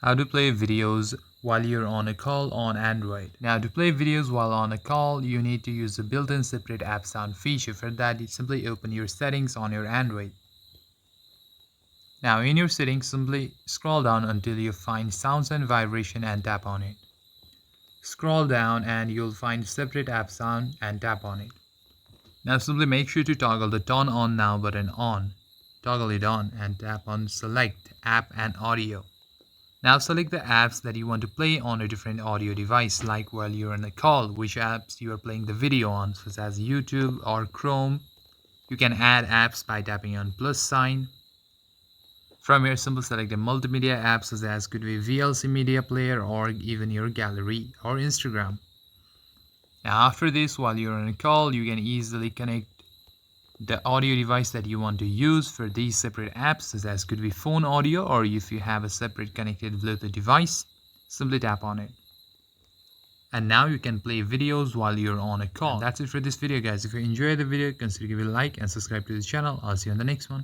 How to play videos while you're on a call on Android. Now, to play videos while on a call, you need to use the built-in separate app sound feature. For that, you simply open your settings on your Android. Now, in your settings, simply scroll down until you find sounds and vibration and tap on it. Scroll down and you'll find separate app sound and tap on it. Now, simply make sure to toggle the turn on now button on. Toggle it on and tap on select app and audio. Now select the apps that you want to play on a different audio device, like while you're on a call, which apps you are playing the video on, such as YouTube or Chrome. You can add apps by tapping on plus sign. From here, simply select the multimedia apps such as could be VLC media player or even your gallery or Instagram. Now after this, while you're on a call, you can easily connect the audio device that you want to use for these separate apps, such as could be phone audio, or if you have a separate connected Bluetooth device, simply tap on it. And now you can play videos while you're on a call. And that's it for this video, guys. If you enjoyed the video, consider giving a like and subscribe to the channel. I'll see you on the next one.